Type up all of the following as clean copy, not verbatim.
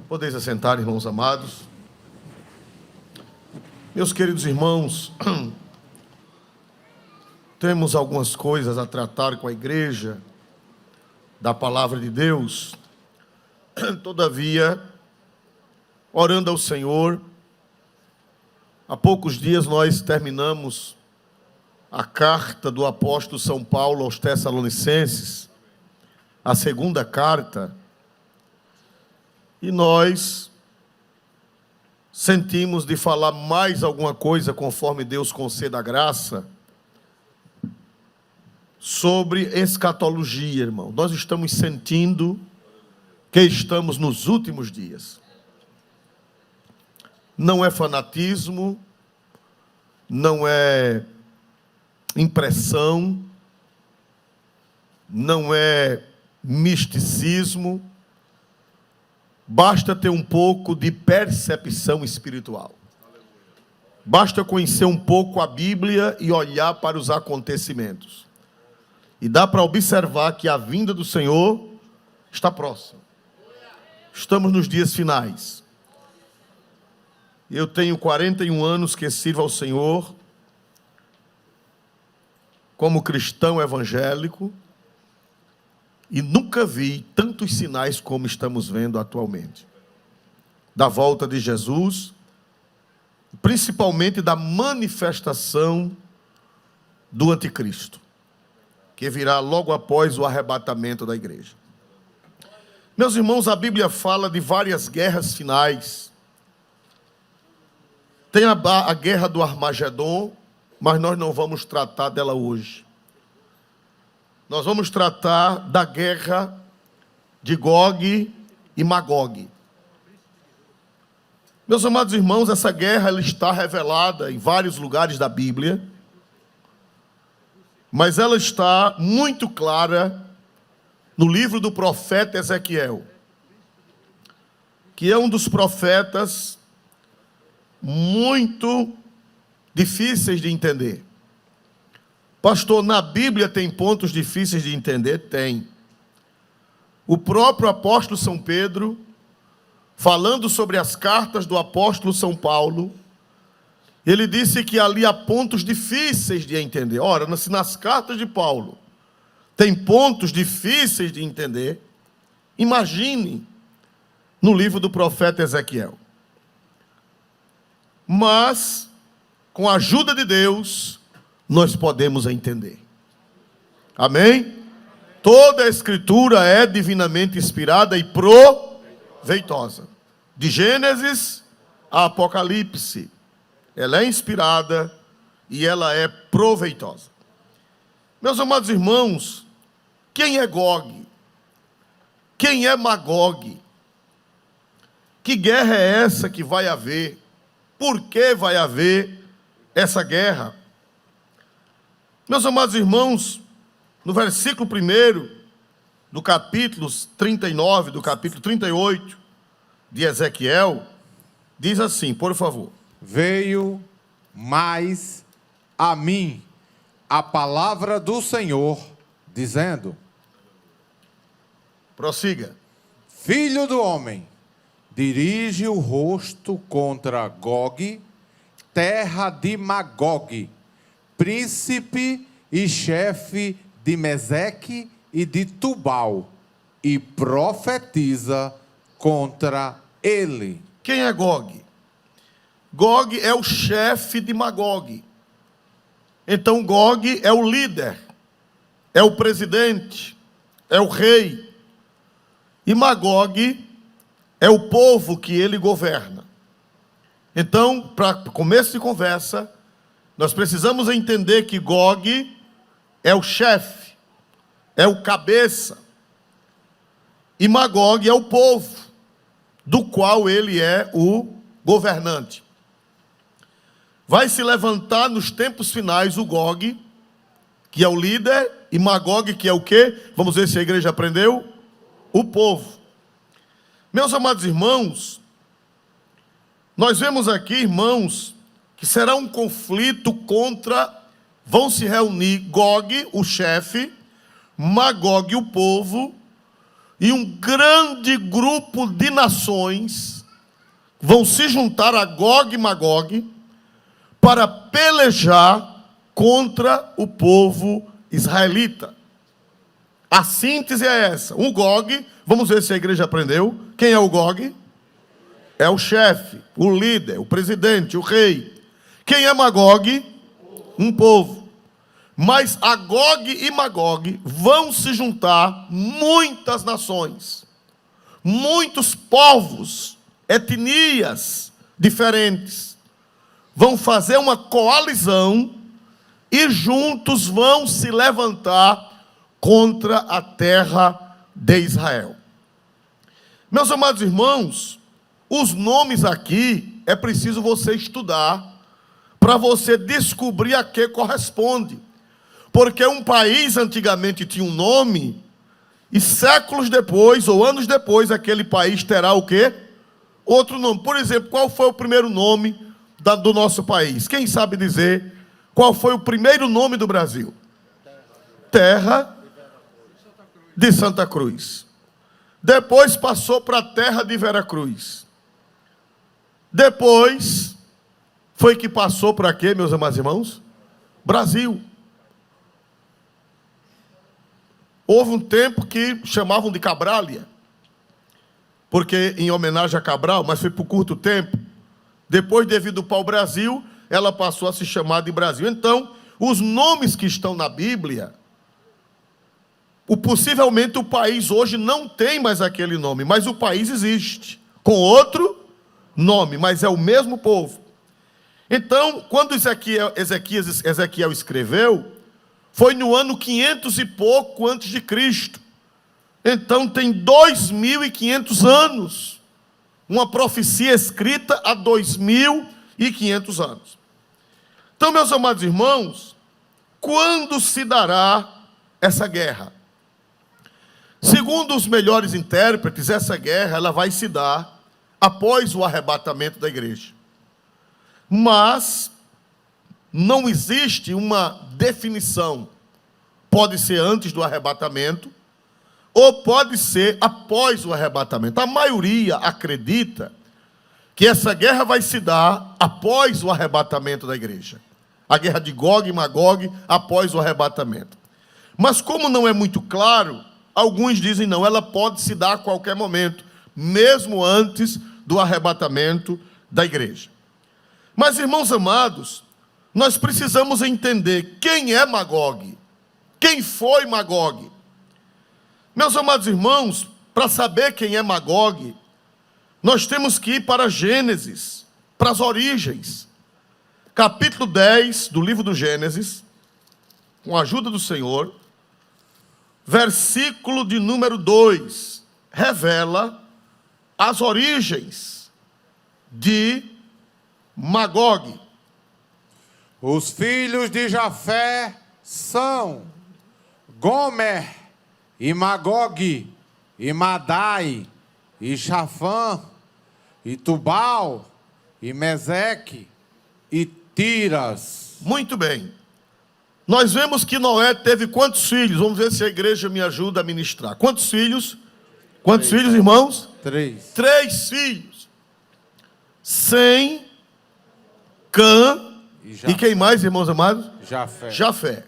Podeis assentar, irmãos amados. Meus queridos irmãos, temos algumas coisas a tratar com a igreja da palavra de Deus. Todavia, orando ao Senhor, há poucos dias nós terminamos a carta do apóstolo São Paulo aos Tessalonicenses, a segunda carta, e nós sentimos de falar mais alguma coisa, conforme Deus conceda a graça, sobre escatologia, irmão. Nós estamos sentindo que estamos nos últimos dias. Não é fanatismo, não é impressão, não é misticismo. Basta ter um pouco de percepção espiritual. Basta conhecer um pouco a Bíblia e olhar para os acontecimentos. E dá para observar que a vinda do Senhor está próxima. Estamos nos dias finais. Eu tenho 41 anos que sirvo ao Senhor como cristão evangélico e nunca vi tantos sinais como estamos vendo atualmente. Da volta de Jesus, principalmente da manifestação do anticristo, que virá logo após o arrebatamento da igreja. Meus irmãos, a Bíblia fala de várias guerras finais. Tem a guerra do Armagedon, mas nós não vamos tratar dela hoje. Nós vamos tratar da guerra de Gog e Magog. Meus amados irmãos, essa guerra ela está revelada em vários lugares da Bíblia, mas ela está muito clara no livro do profeta Ezequiel, que é um dos profetas muito difíceis de entender. Pastor, na Bíblia tem pontos difíceis de entender? Tem. O próprio apóstolo São Pedro, falando sobre as cartas do apóstolo São Paulo, ele disse que ali há pontos difíceis de entender. Ora, se nas cartas de Paulo tem pontos difíceis de entender, imagine no livro do profeta Ezequiel. Mas, com a ajuda de Deus, nós podemos entender. Amém? Toda a Escritura é divinamente inspirada e proveitosa. De Gênesis a Apocalipse, ela é inspirada e ela é proveitosa. Meus amados irmãos, quem é Gog? Quem é Magog? Que guerra é essa que vai haver? Por que vai haver essa guerra? Meus amados irmãos, no versículo 1 do capítulo 39, do capítulo 38 de Ezequiel, diz assim, por favor. Veio mais a mim a palavra do Senhor, dizendo: prossiga. Filho do homem, dirige o rosto contra Gog, terra de Magog, príncipe e chefe de Meseque e de Tubal, e profetiza contra ele. Quem é Gog? Gog é o chefe de Magog. Então Gog é o líder, é o presidente, é o rei. E Magog é o povo que ele governa. Então, para começo de conversa, nós precisamos entender que Gog é o chefe, é o cabeça, e Magog é o povo, do qual ele é o governante. Vai se levantar nos tempos finais o Gog, que é o líder, e Magog, que é o quê? Vamos ver se a igreja aprendeu. O povo. Meus amados irmãos, nós vemos aqui, irmãos, que será um conflito vão se reunir Gog, o chefe, Magog, o povo, e um grande grupo de nações vão se juntar a Gog e Magog para pelejar contra o povo israelita. A síntese é essa. O Gog, vamos ver se a igreja aprendeu. Quem é o Gog? É o chefe, o líder, o presidente, o rei. Quem é Magog? Um povo. Mas a Gog e Magog vão se juntar muitas nações, muitos povos, etnias diferentes. Vão fazer uma coalizão e juntos vão se levantar contra a terra de Israel. Meus amados irmãos, os nomes aqui é preciso você estudar para você descobrir a que corresponde. Porque um país antigamente tinha um nome e séculos depois ou anos depois aquele país terá o quê? Outro nome. Por exemplo, qual foi o primeiro nome do nosso país? Quem sabe dizer qual foi o primeiro nome do Brasil? Terra de Santa Cruz. Depois passou para a terra de Veracruz. Depois foi que passou para quê, meus amados irmãos? Brasil. Houve um tempo que chamavam de Cabrália, porque em homenagem a Cabral, mas foi por curto tempo. Depois, devido ao Brasil, ela passou a se chamar de Brasil. Então, os nomes que estão na Bíblia, possivelmente o país hoje não tem mais aquele nome, mas o país existe, com outro nome, mas é o mesmo povo. Então, quando Ezequiel escreveu, foi no ano 500 e pouco antes de Cristo. Então tem 2.500 anos. Uma profecia escrita há 2.500 anos. Então, meus amados irmãos, quando se dará essa guerra? Segundo os melhores intérpretes, essa guerra ela vai se dar após o arrebatamento da igreja. Mas não existe uma definição. Pode ser antes do arrebatamento ou pode ser após o arrebatamento. A maioria acredita que essa guerra vai se dar após o arrebatamento da igreja. A guerra de Gog e Magog após o arrebatamento. Mas como não é muito claro, alguns dizem não, ela pode se dar a qualquer momento, mesmo antes do arrebatamento da igreja. Mas, irmãos amados, nós precisamos entender quem é Magog. Quem foi Magog? Meus amados irmãos, para saber quem é Magog, nós temos que ir para Gênesis, para as origens. Capítulo 10 do livro do Gênesis, com a ajuda do Senhor, versículo de número 2, revela as origens de Magog. Os filhos de Jafé são Gomer, e Magog, e Madai, e Chafã, e Tubal, e Meseque, e Tiras. Muito bem. Nós vemos que Noé teve quantos filhos? Vamos ver se a igreja me ajuda a ministrar. Quantos filhos? Quantos filhos, irmãos? 3. 3 filhos. Sem, Cã e quem mais, irmãos amados? Jafé. Jafé.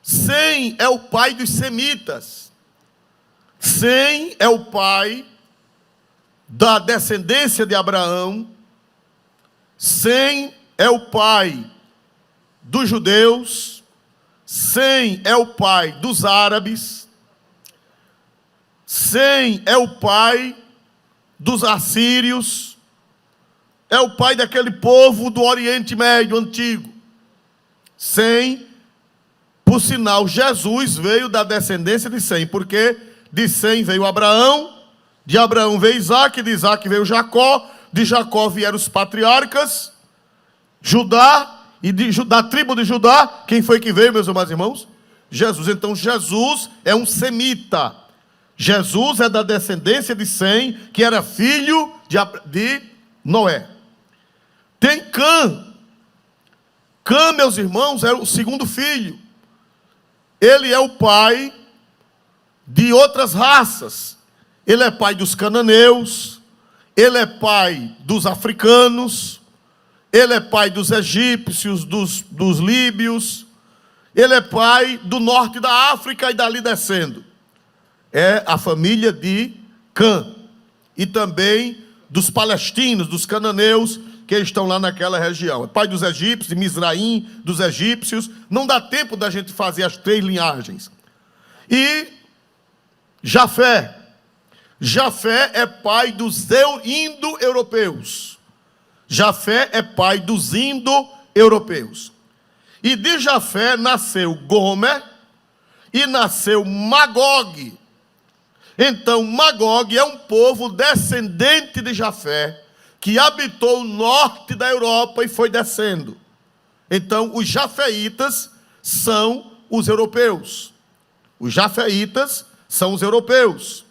Sem é o pai dos semitas. Sem é o pai da descendência de Abraão. Sem é o pai dos judeus. Sem é o pai dos árabes. Sem é o pai dos assírios. É o pai daquele povo do Oriente Médio antigo. Sem, por sinal, Jesus veio da descendência de Sem, porque de Sem veio Abraão, de Abraão veio Isaac, de Isaac veio Jacó, de Jacó vieram os patriarcas, Judá, e da tribo de Judá, quem foi que veio, meus amados irmãos? Jesus. Então Jesus é um semita. Jesus é da descendência de Sem, que era filho de Noé. Tem Cã. Cã, meus irmãos, é o segundo filho. Ele é o pai de outras raças. Ele é pai dos cananeus, ele é pai dos africanos, ele é pai dos egípcios, dos líbios, ele é pai do norte da África e dali descendo. É a família de Cã. E também dos palestinos, dos cananeus, que estão lá naquela região. É pai dos egípcios, de Misraim, dos egípcios. Não dá tempo da gente fazer as 3 linhagens. E Jafé. Jafé é pai dos indo-europeus. Jafé é pai dos indo-europeus. E de Jafé nasceu Gomer e nasceu Magog. Então, Magog é um povo descendente de Jafé, que habitou o norte da Europa e foi descendo. Então, os jafeitas são os europeus. Os jafeitas são os europeus.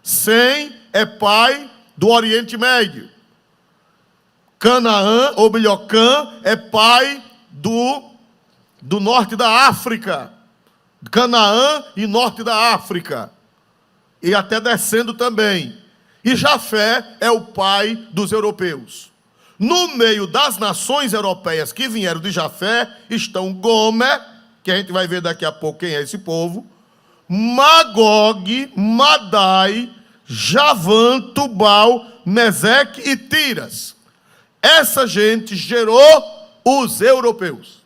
Sem é pai do Oriente Médio. Canaã, ou melhor, Cã, é pai do norte da África. Canaã e norte da África. E até descendo também. E Jafé é o pai dos europeus. No meio das nações europeias que vieram de Jafé, estão Gomer, que a gente vai ver daqui a pouco quem é esse povo, Magog, Madai, Javã, Tubal, Meseque e Tiras. Essa gente gerou os europeus,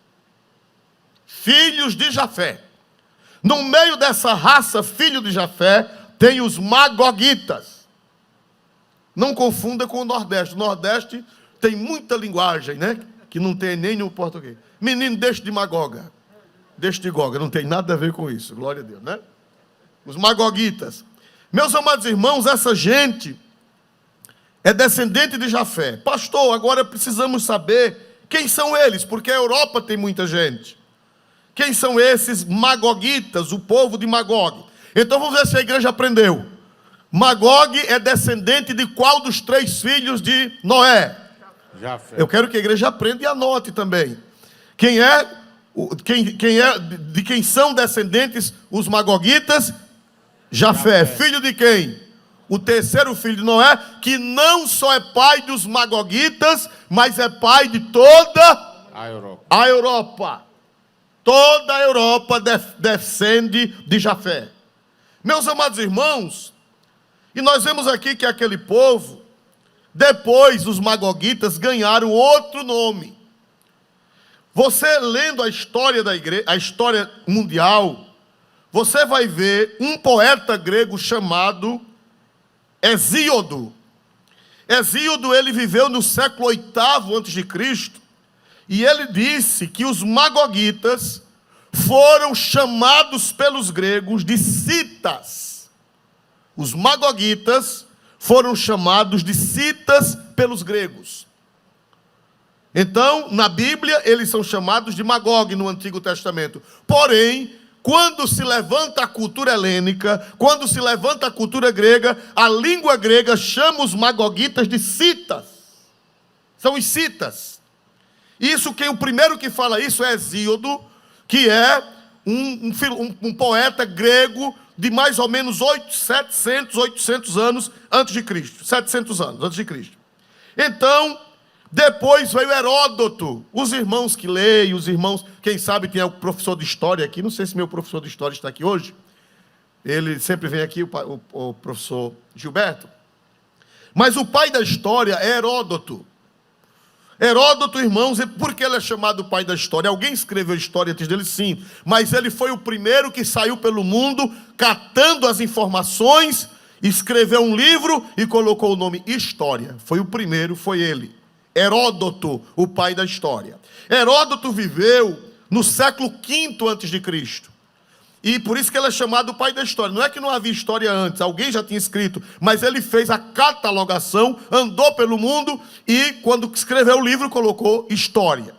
filhos de Jafé. No meio dessa raça, filho de Jafé, tem os magogitas. Não confunda com o Nordeste. O Nordeste tem muita linguagem, né? Que não tem nem no português. Menino, deixa de magoga. Deixa de goga. Não tem nada a ver com isso. Glória a Deus, né? Os magogitas. Meus amados irmãos, essa gente é descendente de Jafé. Pastor, agora precisamos saber quem são eles, porque a Europa tem muita gente. Quem são esses magogitas, o povo de Magog? Então vamos ver se a igreja aprendeu. Magog é descendente de qual dos 3 filhos de Noé? Jafé. Eu quero que a igreja aprenda e anote também. De quem são descendentes os magogitas? Jafé. Filho de quem? O terceiro filho de Noé, que não só é pai dos magogitas, mas é pai de toda a Europa. Toda a Europa descende de Jafé. Meus amados irmãos, e nós vemos aqui que aquele povo, depois os magogitas ganharam outro nome. Você lendo a história da igreja, a história mundial, você vai ver um poeta grego chamado Hesíodo. Hesíodo, ele viveu no século 8º a.C., e ele disse que os magogitas foram chamados pelos gregos de citas. Os magogitas foram chamados de citas pelos gregos. Então, na Bíblia, eles são chamados de Magog no Antigo Testamento. Porém, quando se levanta a cultura helênica, quando se levanta a cultura grega, a língua grega chama os magogitas de citas. São os citas. Isso, o primeiro que fala isso é Hesíodo, que é um poeta grego de mais ou menos 800 anos antes de Cristo. 700 anos antes de Cristo. Então, depois veio Heródoto. Os irmãos que leem, os irmãos, quem sabe tem o professor de história aqui, não sei se meu professor de história está aqui hoje. Ele sempre vem aqui, o professor Gilberto. Mas o pai da história é Heródoto. Heródoto, irmãos, por que ele é chamado pai da história? Alguém escreveu a história antes dele? Sim. Mas ele foi o primeiro que saiu pelo mundo, catando as informações, escreveu um livro e colocou o nome História. Foi o primeiro, foi ele. Heródoto, o pai da história. Heródoto viveu no século V a.C. E por isso que ele é chamado pai da história. Não é que não havia história antes, alguém já tinha escrito, mas ele fez a catalogação, andou pelo mundo e quando escreveu o livro colocou história.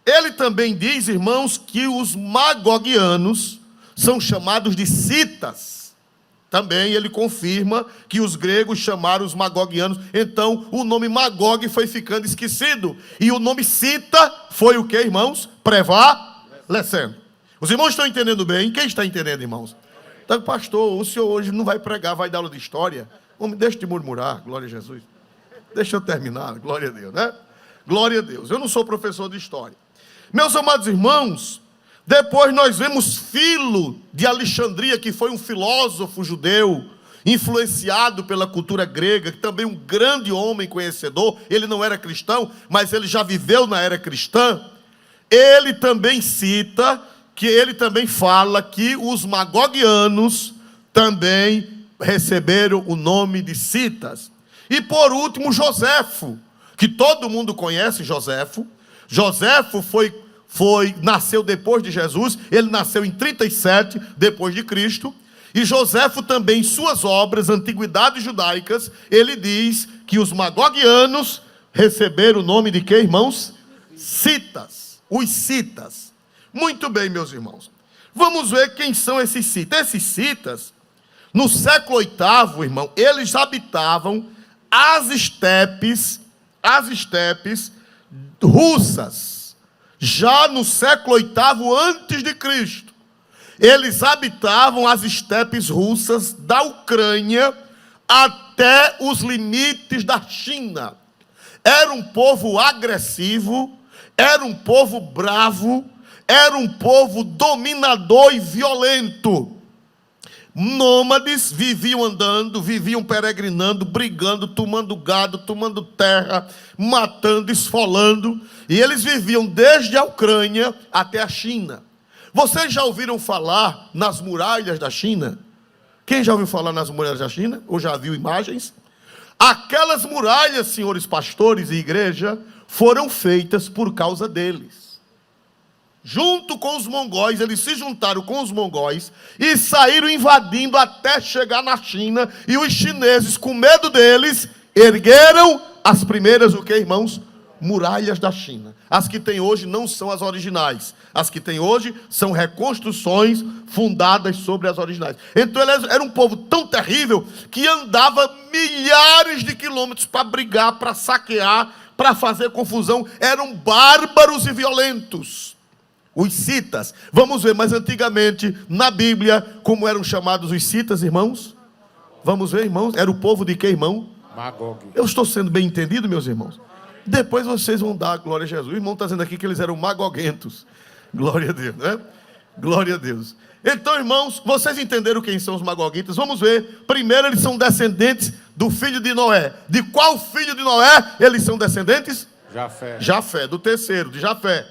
Ele também diz, irmãos, que os magogianos são chamados de citas. Também ele confirma que os gregos chamaram os magogianos. Então o nome Magog foi ficando esquecido. E o nome cita foi o que, irmãos? Prevalecendo. Os irmãos estão entendendo bem? Quem está entendendo, irmãos? Então, pastor, o senhor hoje não vai pregar, vai dar aula de história? Homem, deixa de murmurar, glória a Jesus. Deixa eu terminar, glória a Deus, né? Glória a Deus. Eu não sou professor de história. Meus amados irmãos, depois nós vemos Filo de Alexandria, que foi um filósofo judeu, influenciado pela cultura grega, que também um grande homem conhecedor. Ele não era cristão, mas ele já viveu na era cristã. Ele também cita, que ele também fala que os magogianos também receberam o nome de citas. E por último, Joséfo, que todo mundo conhece Joséfo. Joséfo nasceu depois de Jesus, ele nasceu em 37 depois de Cristo. E Joséfo também, em suas obras, Antiguidades Judaicas, ele diz que os magogianos receberam o nome de quê, irmãos? Citas, os citas. Muito bem, meus irmãos. Vamos ver quem são esses citas. Esses citas, no século VIII, irmão, eles habitavam as estepes russas. Já no século VIII antes de Cristo. Eles habitavam as estepes russas da Ucrânia até os limites da China. Era um povo agressivo, era um povo bravo, era um povo dominador e violento. Nômades, viviam andando, viviam peregrinando, brigando, tomando gado, tomando terra, matando, esfolando. E eles viviam desde a Ucrânia até a China. Vocês já ouviram falar nas muralhas da China? Quem já ouviu falar nas muralhas da China? Ou já viu imagens? Aquelas muralhas, senhores pastores e igreja, foram feitas por causa deles. Junto com os mongóis, eles se juntaram com os mongóis e saíram invadindo até chegar na China. E os chineses, com medo deles, ergueram as primeiras, o que, irmãos? Muralhas da China. As que tem hoje não são as originais. As que tem hoje são reconstruções fundadas sobre as originais. Então ele era um povo tão terrível que andava milhares de quilômetros para brigar, para saquear, para fazer confusão. Eram bárbaros e violentos. Os citas. Vamos ver, mas antigamente, na Bíblia, como eram chamados os citas, irmãos? Vamos ver, irmãos? Era o povo de quê, irmão? Magog. Eu estou sendo bem entendido, meus irmãos? Depois vocês vão dar glória a Jesus. O irmão está dizendo aqui que eles eram magoguentos. Glória a Deus, né? Glória a Deus. Então, irmãos, vocês entenderam quem são os magoguentos? Vamos ver. Primeiro, eles são descendentes do filho de Noé. De qual filho de Noé eles são descendentes? Jafé. Jafé, do terceiro, de Jafé.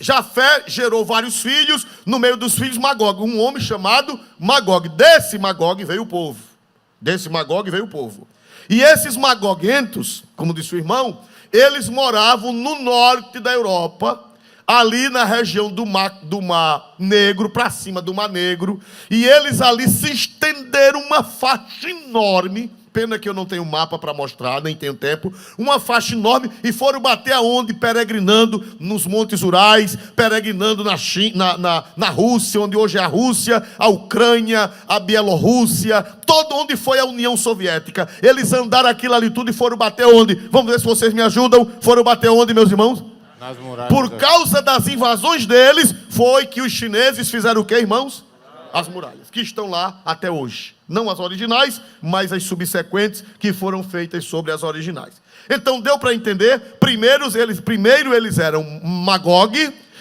Jafé gerou vários filhos, no meio dos filhos Magog, um homem chamado Magog. Desse Magog veio o povo. E esses magoguentos, como disse o irmão, eles moravam no norte da Europa, ali na região do Mar Negro, para cima do Mar Negro, e eles ali se estenderam uma faixa enorme. Pena que eu não tenho mapa para mostrar, nem tenho tempo. Uma faixa enorme, e foram bater aonde? Peregrinando nos Montes Urais, peregrinando na Rússia, onde hoje é a Rússia, a Ucrânia, a Bielorrússia, todo onde foi a União Soviética. Eles andaram aquilo ali tudo e foram bater onde? Vamos ver se vocês me ajudam. Foram bater onde, meus irmãos? Nas muralhas. Por causa das invasões deles, foi que os chineses fizeram o quê, irmãos? As muralhas, que estão lá até hoje. Não as originais, mas as subsequentes que foram feitas sobre as originais. Então deu para entender? Primeiro eles eram Magog,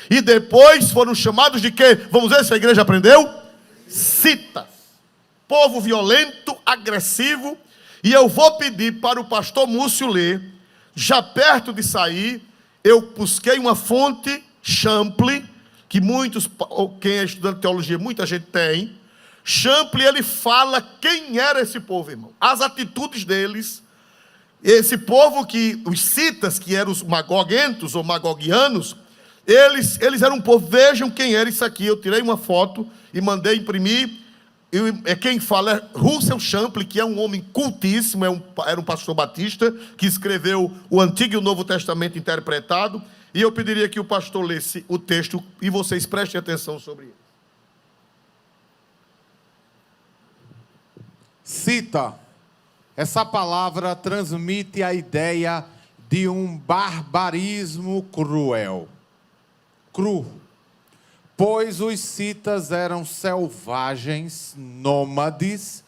e depois foram chamados de quê? Vamos ver se a igreja aprendeu? Citas. Povo violento, agressivo. E eu vou pedir para o pastor Múcio ler, já perto de sair, eu busquei uma fonte, Champlin, que muitos, quem é estudante de teologia, muita gente tem. Champlin, ele fala quem era esse povo, irmão. As atitudes deles. Esse povo que, os citas, que eram os magoguentos ou magogianos, eles eram um povo. Vejam quem era isso aqui. Eu tirei uma foto e mandei imprimir. Quem fala é Russell Champlin, que é um homem cultíssimo, era um pastor batista, que escreveu o Antigo e o Novo Testamento interpretado. E eu pediria que o pastor lesse o texto e vocês prestem atenção sobre ele. Cita. Essa palavra transmite a ideia de um barbarismo cruel. pois os citas eram selvagens, nômades,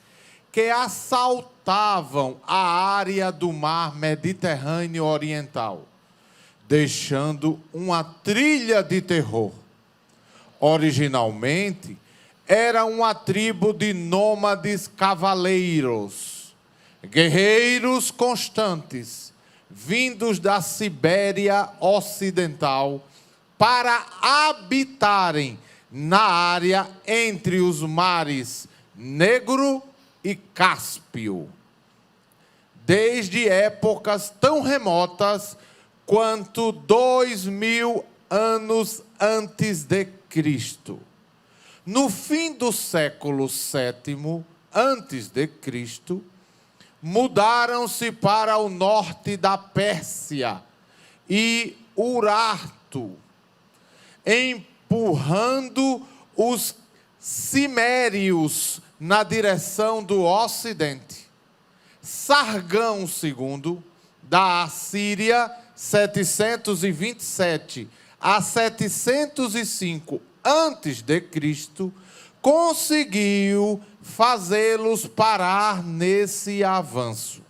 que assaltavam a área do mar Mediterrâneo Oriental, deixando uma trilha de terror. Originalmente, era uma tribo de nômades cavaleiros, guerreiros constantes, vindos da Sibéria Ocidental, para habitarem na área entre os mares Negro e Cáspio, desde épocas tão remotas quanto 2000 anos antes de Cristo. No fim do século VII antes de Cristo, mudaram-se para o norte da Pérsia e Urartu, empurrando os cimérios na direção do ocidente. Sargão II, da Assíria, 727 a 705 a.C., conseguiu fazê-los parar nesse avanço.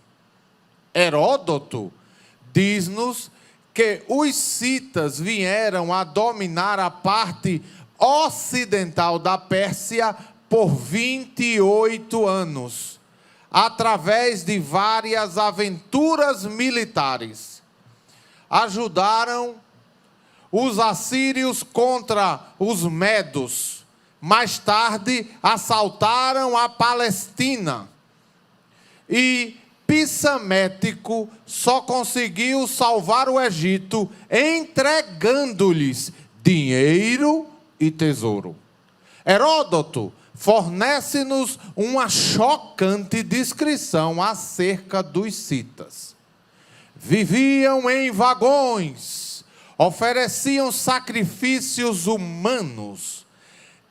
Heródoto diz-nos que os citas vieram a dominar a parte ocidental da Pérsia por 28 anos, através de várias aventuras militares. Ajudaram os assírios contra os medos. Mais tarde, assaltaram a Palestina. E Psamético só conseguiu salvar o Egito entregando-lhes dinheiro e tesouro. Heródoto fornece-nos uma chocante descrição acerca dos citas. Viviam em vagões, ofereciam sacrifícios humanos,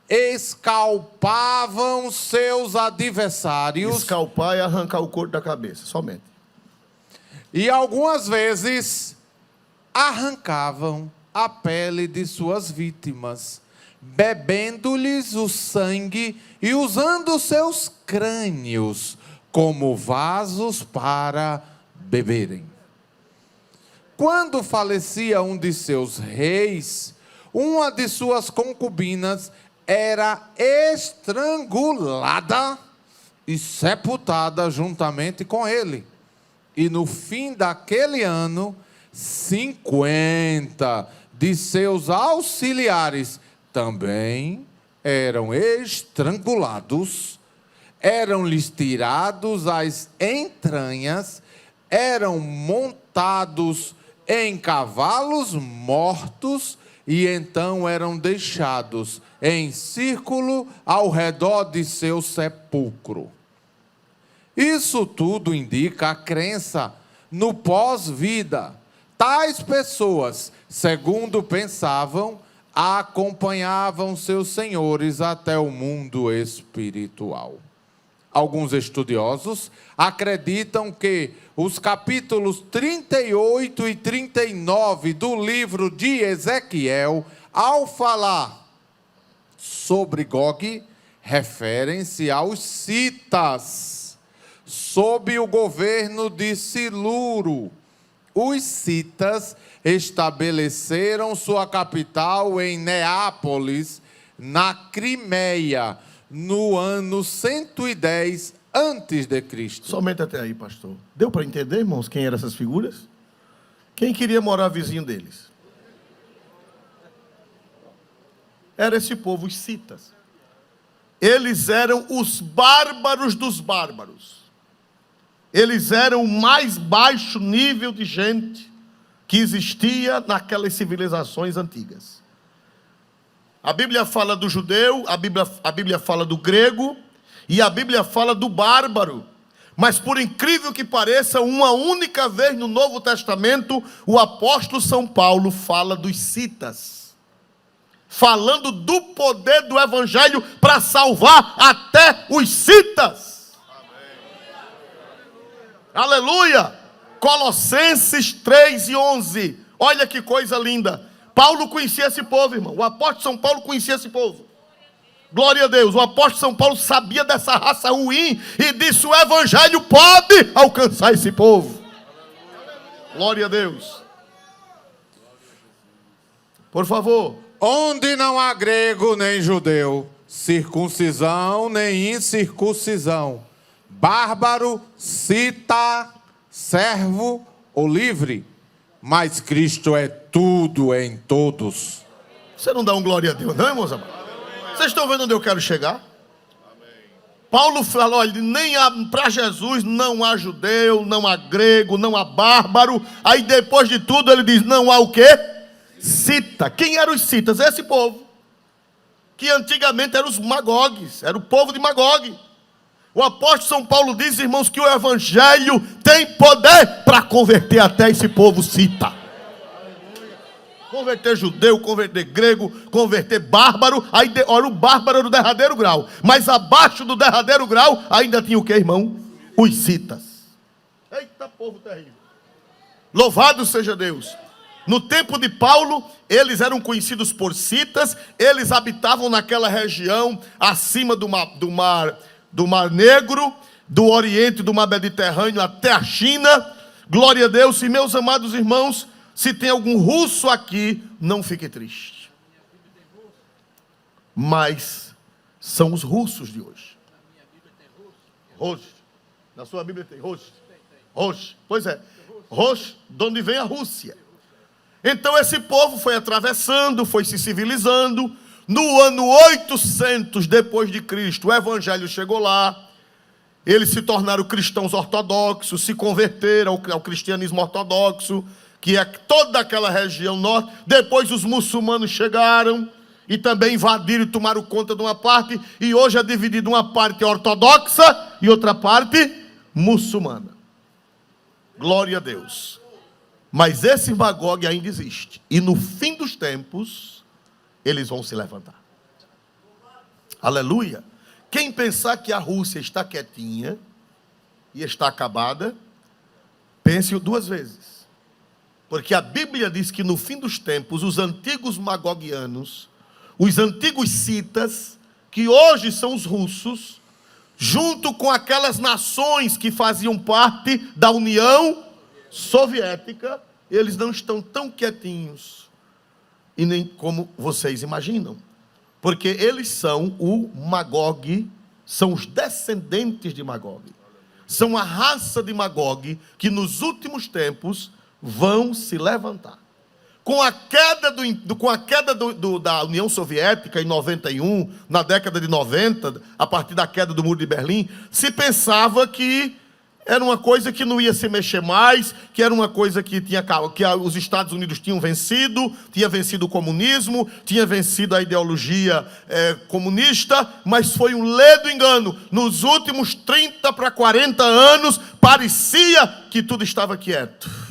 escalpavam seus adversários. Escalpar é arrancar o couro da cabeça, somente. E algumas vezes arrancavam a pele de suas vítimas, bebendo-lhes o sangue e usando seus crânios como vasos para beberem. Quando falecia um de seus reis, uma de suas concubinas era estrangulada e sepultada juntamente com ele. E no fim daquele ano, 50 de seus auxiliares também eram estrangulados, eram-lhes tirados as entranhas, eram montados em cavalos mortos e então eram deixados em círculo ao redor de seu sepulcro. Isso tudo indica a crença no pós-vida. Tais pessoas, segundo pensavam, acompanhavam seus senhores até o mundo espiritual. Alguns estudiosos acreditam que os capítulos 38 e 39 do livro de Ezequiel, ao falar sobre Gog, referem-se aos citas, sob o governo de Siluro. Os citas estabeleceram sua capital em Neápolis, na Crimeia, no ano 110 a.C. Somente até aí, pastor. Deu para entender, irmãos, quem eram essas figuras? Quem queria morar vizinho deles? Era esse povo, os citas. Eles eram os bárbaros dos bárbaros. Eles eram o mais baixo nível de gente que existia naquelas civilizações antigas. A Bíblia fala do judeu, a Bíblia fala do grego e a Bíblia fala do bárbaro. Mas por incrível que pareça, uma única vez no Novo Testamento, o apóstolo São Paulo fala dos citas, falando do poder do evangelho para salvar até os citas. Aleluia! Colossenses 3:11. Olha que coisa linda. Paulo conhecia esse povo, irmão. O apóstolo São Paulo conhecia esse povo. Glória a Deus. O apóstolo São Paulo sabia dessa raça ruim e disse: o evangelho pode alcançar esse povo. Glória a Deus. Por favor. Onde não há grego nem judeu, circuncisão nem incircuncisão, bárbaro, cita, servo ou livre, mas Cristo é tudo em todos. Você não dá um glória a Deus, não, irmãos amados? Vocês estão vendo onde eu quero chegar? Paulo falou: olha, nem para Jesus não há judeu, não há grego, não há bárbaro. Aí depois de tudo ele diz: não há o quê? Cita. Quem eram os citas? Esse povo, que antigamente eram os magogues, era o povo de Magogue. O apóstolo São Paulo diz, irmãos, que o evangelho tem poder para converter até esse povo cita. Converter judeu, converter grego, converter bárbaro. Aí, olha, o bárbaro era o derradeiro grau. Mas abaixo do derradeiro grau ainda tinha o que, irmão? Os citas. Eita, povo terrível. Louvado seja Deus. No tempo de Paulo, eles eram conhecidos por citas. Eles habitavam naquela região acima do Mar Negro, do Oriente, do Mar Mediterrâneo até a China. Glória a Deus. E meus amados irmãos, se tem algum russo aqui, não fique triste. Mas são os russos de hoje. Rosh. Na sua Bíblia tem Rosh. Rosh. Pois é. Rosh, de onde vem a Rússia. Então esse povo foi atravessando, foi se civilizando. No ano 800 depois de Cristo, o evangelho chegou lá. Eles se tornaram cristãos ortodoxos, se converteram ao cristianismo ortodoxo, que é toda aquela região norte. Depois os muçulmanos chegaram e também invadiram e tomaram conta de uma parte. E hoje é dividido: uma parte ortodoxa e outra parte muçulmana. Glória a Deus. Mas esse Magogue ainda existe. E no fim dos tempos, eles vão se levantar. Aleluia. Quem pensar que a Rússia está quietinha e está acabada, pense duas vezes. Porque a Bíblia diz que no fim dos tempos, os antigos magogianos, os antigos citas, que hoje são os russos, junto com aquelas nações que faziam parte da União Soviética, eles não estão tão quietinhos, e nem como vocês imaginam. Porque eles são o Magogue, são os descendentes de Magogue. São a raça de Magogue que nos últimos tempos vão se levantar. Com a queda, da União Soviética em 91, na década de 90, a partir da queda do Muro de Berlim, se pensava que era uma coisa que não ia se mexer mais, que era uma coisa que os Estados Unidos tinha vencido o comunismo, tinha vencido a ideologia comunista, mas foi um ledo engano. Nos últimos 30 para 40 anos, parecia que tudo estava quieto.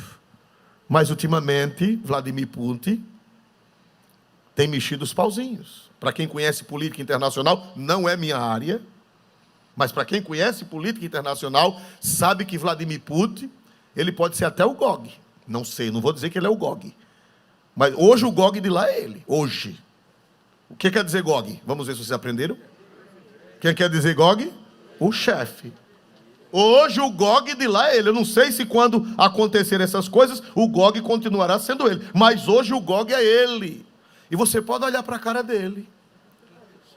Mas ultimamente, Vladimir Putin tem mexido os pauzinhos. Para quem conhece política internacional, não é minha área, mas para quem conhece política internacional, sabe que Vladimir Putin, ele pode ser até o Gog. Não sei, não vou dizer que ele é o Gog. Mas hoje o Gog de lá é ele. Hoje. O que quer dizer Gog? Vamos ver se vocês aprenderam. Quem quer dizer Gog? O chefe. Hoje o Gog de lá é ele. Eu não sei se quando acontecer essas coisas, o Gog continuará sendo ele. Mas hoje o Gog é ele. E você pode olhar para a cara dele.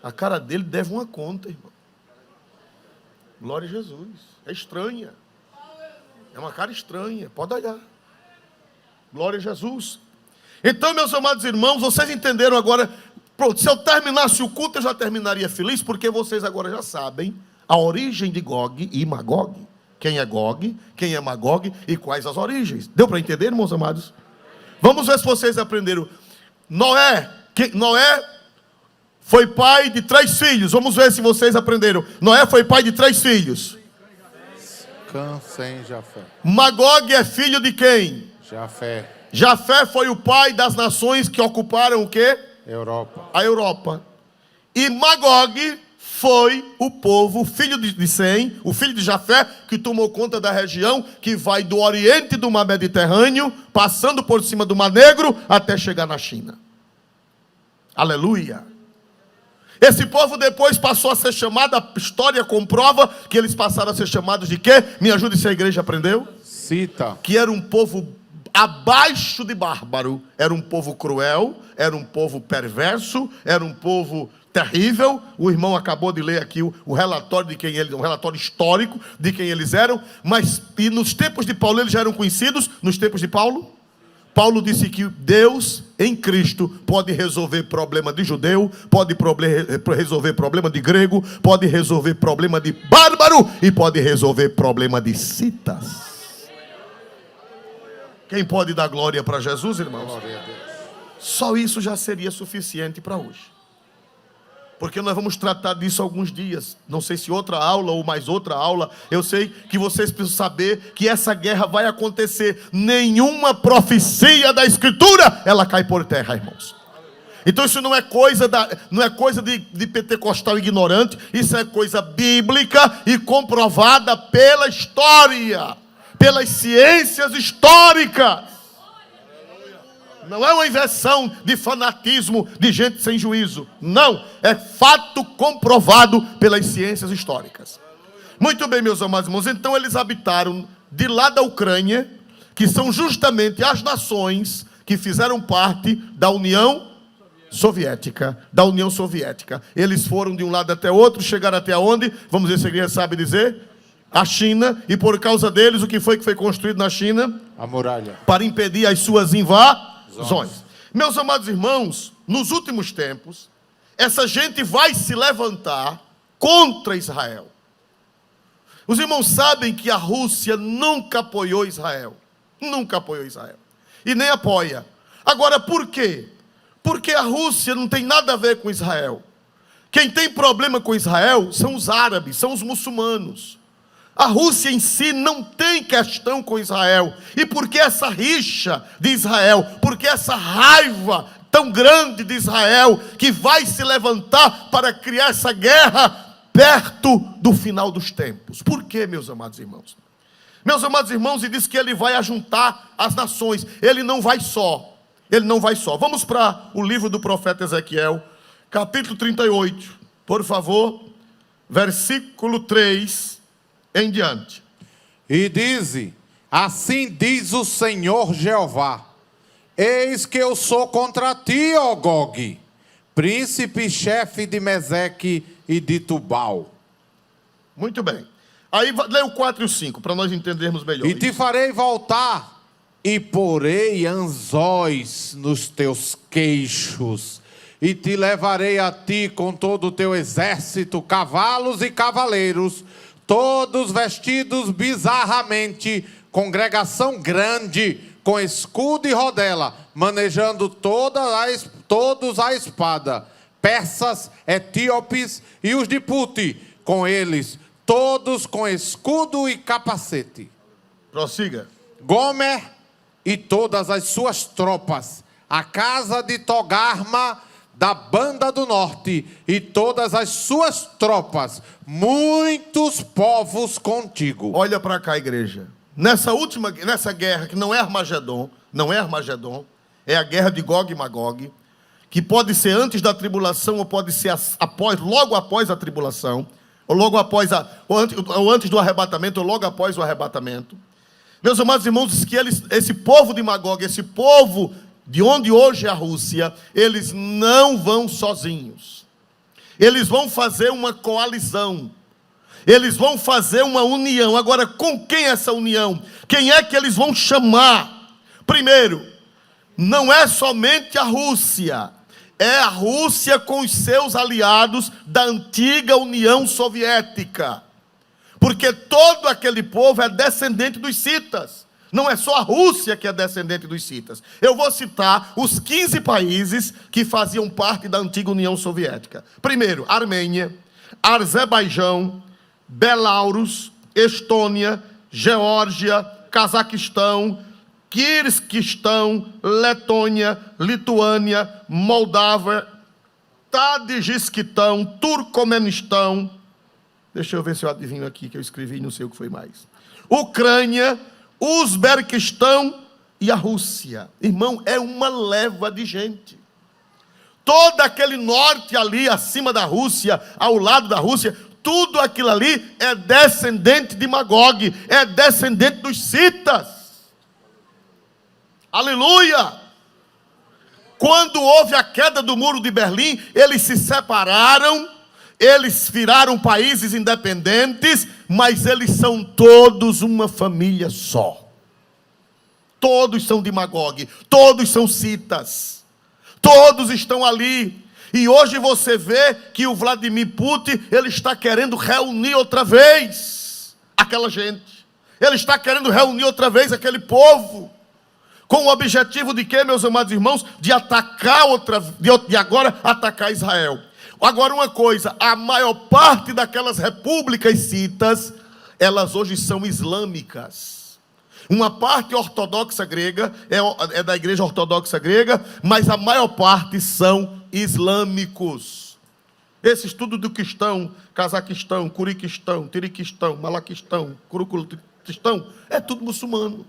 A cara dele deve uma conta, irmão. Glória a Jesus. É estranha. É uma cara estranha. Pode olhar. Glória a Jesus. Então, meus amados irmãos, vocês entenderam agora. Pronto, se eu terminasse o culto, eu já terminaria feliz, porque vocês agora já sabem a origem de Gog e Magog. Quem é Gog, quem é Magog e quais as origens. Deu para entender, irmãos amados? Vamos ver se vocês aprenderam. Noé foi pai de 3 filhos. Vamos ver se vocês aprenderam. Noé foi pai de 3 filhos. Cã, Sem, Jafé. Magog é filho de quem? Jafé. Jafé foi o pai das nações que ocuparam o quê? Europa. A Europa. E Magog foi o povo, o filho de Sem, o filho de Jafé, que tomou conta da região que vai do Oriente do Mar Mediterrâneo, passando por cima do Mar Negro, até chegar na China. Aleluia. Esse povo depois passou a ser chamado, a história comprova que eles passaram a ser chamados de quê? Me ajude se a igreja aprendeu. Cita. Que era um povo abaixo de bárbaro, era um povo cruel, era um povo perverso, era um povo terrível. O irmão acabou de ler aqui o relatório de quem eles, um relatório histórico de quem eles eram, mas e nos tempos de Paulo eles já eram conhecidos. Nos tempos de Paulo, Paulo disse que Deus em Cristo pode resolver problema de judeu, pode resolver problema de grego, pode resolver problema de bárbaro e pode resolver problema de citas. Quem pode dar glória para Jesus, irmãos? Glória a Deus. Só isso já seria suficiente para hoje. Porque nós vamos tratar disso alguns dias. Não sei se outra aula ou mais outra aula. Eu sei que vocês precisam saber que essa guerra vai acontecer. Nenhuma profecia da Escritura, ela cai por terra, irmãos. Então isso não é coisa de pentecostal ignorante. Isso é coisa bíblica e comprovada pela história, pelas ciências históricas. Não é uma invenção de fanatismo de gente sem juízo. Não, é fato comprovado pelas ciências históricas. Muito bem, meus amados irmãos. Então eles habitaram de lá da Ucrânia, que são justamente as nações que fizeram parte da União Soviética. Da União Soviética. Eles foram de um lado até outro, chegaram até onde? Vamos ver se a igreja sabe dizer. A China, e por causa deles, o que foi construído na China? A muralha. Para impedir as suas invasões. Meus amados irmãos, nos últimos tempos, essa gente vai se levantar contra Israel. Os irmãos sabem que a Rússia nunca apoiou Israel. Nunca apoiou Israel. E nem apoia. Agora, por quê? Porque a Rússia não tem nada a ver com Israel. Quem tem problema com Israel são os árabes, são os muçulmanos. A Rússia em si não tem questão com Israel. E por que essa rixa de Israel? Por que essa raiva tão grande de Israel que vai se levantar para criar essa guerra perto do final dos tempos? Por que, meus amados irmãos? Meus amados irmãos, ele diz que ele vai ajuntar as nações. Ele não vai só. Ele não vai só. Vamos para o livro do profeta Ezequiel, capítulo 38. Por favor, versículo 3 em diante. E dize: assim diz o Senhor Jeová: eis que eu sou contra ti, ó Gog, príncipe chefe de Meseque e de Tubal. Muito bem. Aí lê o 4 e o 5, para nós entendermos melhor. E te farei voltar, e porei anzóis nos teus queixos, e te levarei a ti com todo o teu exército, cavalos e cavaleiros, todos vestidos bizarramente, congregação grande, com escudo e rodela, manejando todos a espada, persas, etíopes e os de Puti, com eles, todos com escudo e capacete. Prossiga. Gomer e todas as suas tropas, a casa de Togarma, da banda do norte, e todas as suas tropas, muitos povos contigo. Olha para cá, igreja. Nessa guerra, que não é Armagedon, é a guerra de Gog e Magog, que pode ser antes da tribulação, ou pode ser logo após a tribulação, ou logo após ou antes do arrebatamento, ou logo após o arrebatamento. Meus amados irmãos, diz que esse povo de Magog, esse povo de onde hoje é a Rússia, eles não vão sozinhos. Eles vão fazer uma coalizão. Eles vão fazer uma união. Agora, com quem é essa união? Quem é que eles vão chamar? Primeiro, não é somente a Rússia. É a Rússia com os seus aliados da antiga União Soviética. Porque todo aquele povo é descendente dos citas. Não é só a Rússia que é descendente dos citas. Eu vou citar os 15 países que faziam parte da antiga União Soviética. Primeiro, Armênia, Azerbaijão, Belarus, Estônia, Geórgia, Cazaquistão, Quirguistão, Letônia, Lituânia, Moldávia, Tadjikistão, Turcomenistão. Deixa eu ver se eu adivinho aqui, que eu escrevi e não sei o que foi mais. Ucrânia, Uzbequistão e a Rússia. Irmão, é uma leva de gente. todo aquele norte ali, acima da Rússia, ao lado da Rússia, tudo aquilo ali é descendente de Magog, é descendente dos citas. Aleluia! Quando houve a queda do muro de Berlim, eles se separaram, eles viraram países independentes, mas eles são todos uma família só. Todos são de Magog, todos são citas, todos estão ali. E hoje você vê que o Vladimir Putin, ele está querendo reunir outra vez aquela gente. Ele está querendo reunir outra vez aquele povo. Com o objetivo de quê, meus amados irmãos? De atacar de agora atacar Israel. Agora uma coisa, a maior parte daquelas repúblicas citas, elas hoje são islâmicas. Uma parte ortodoxa grega, é da igreja ortodoxa grega, mas a maior parte são islâmicos. Esses tudo do Quistão, Cazaquistão, Curiquistão, Tiriquistão, Malaquistão, Curuculistão, é tudo muçulmano.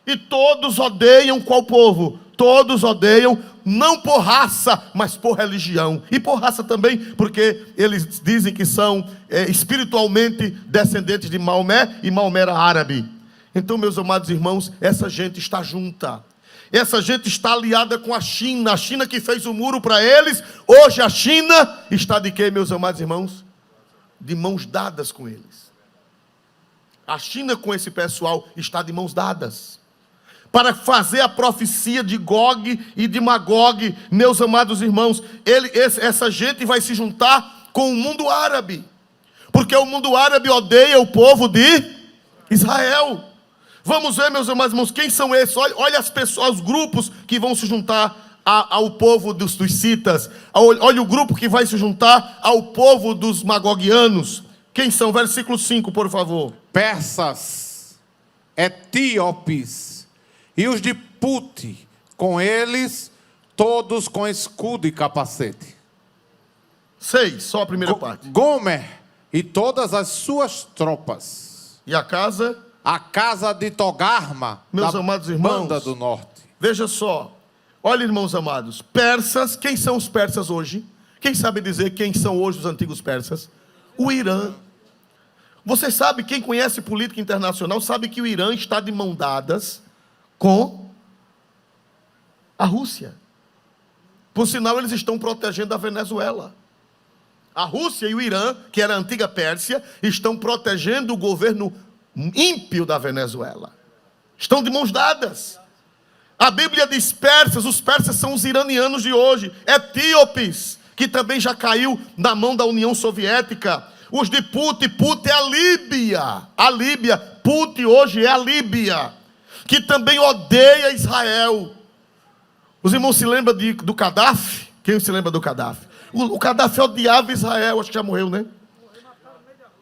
E todos odeiam qual povo? Todos odeiam, não por raça, mas por religião. E por raça também, porque eles dizem que são espiritualmente descendentes de Maomé, e Maomé era árabe. Então, meus amados irmãos, essa gente está junta. Essa gente está aliada com a China que fez o muro para eles. Hoje a China está de quê, meus amados irmãos? De mãos dadas com eles. A China com esse pessoal está de mãos dadas. Para fazer a profecia de Gog e de Magog, meus amados irmãos, essa gente vai se juntar com o mundo árabe, porque o mundo árabe odeia o povo de Israel. Vamos ver, meus amados irmãos, quem são esses? Olha as pessoas, os grupos que vão se juntar ao povo dos citas. Olha o grupo que vai se juntar ao povo dos magogianos. Quem são? Versículo 5, por favor. Persas, etíopes, e os de Put, com eles, todos com escudo e capacete. 6, só a primeira parte. Gomer e todas as suas tropas. E a casa? A casa de Togarma, meus amados irmãos, banda do norte. Veja só. Olha, irmãos amados. Persas, quem são os persas hoje? Quem sabe dizer quem são hoje os antigos persas? O Irã. Você sabe, quem conhece política internacional, sabe que o Irã está de mão dadas com a Rússia. Por sinal, eles estão protegendo a Venezuela. A Rússia e o Irã, que era a antiga Pérsia, estão protegendo o governo ímpio da Venezuela. Estão de mãos dadas. A Bíblia diz persas, os persas são os iranianos de hoje. Etíopes, que também já caiu na mão da União Soviética. Os de Put é a Líbia. A Líbia, Put hoje é a Líbia, que também odeia Israel. Os irmãos se lembram do Gaddafi? Quem se lembra do Gaddafi? O Gaddafi odiava Israel, acho que já morreu, né?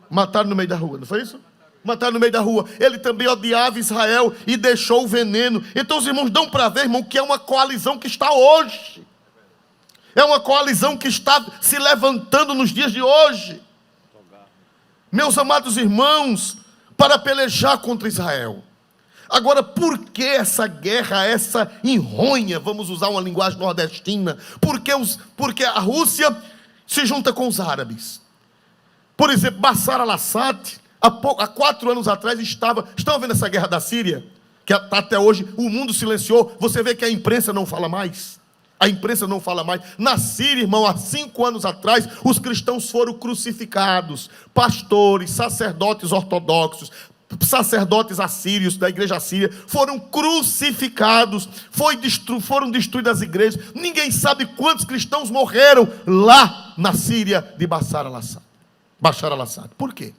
Mataram no meio da rua, não foi isso? Mataram no meio da rua. Ele também odiava Israel e deixou o veneno. Então os irmãos dão para ver, irmão, que é uma coalizão que está hoje. É uma coalizão que está se levantando nos dias de hoje. Meus amados irmãos, para pelejar contra Israel. Agora, por que essa guerra, essa enronha, vamos usar uma linguagem nordestina? Porque a Rússia se junta com os árabes. Por exemplo, Bashar al-Assad, há 4 anos atrás, estão vendo essa guerra da Síria? Que até hoje o mundo silenciou. Você vê que a imprensa não fala mais. A imprensa não fala mais. Na Síria, irmão, há 5 anos atrás, os cristãos foram crucificados. Pastores, sacerdotes ortodoxos, sacerdotes assírios da igreja assíria foram crucificados, foram destruídas as igrejas. Ninguém sabe quantos cristãos morreram lá na Síria de Bashar al-Assad. Por quê?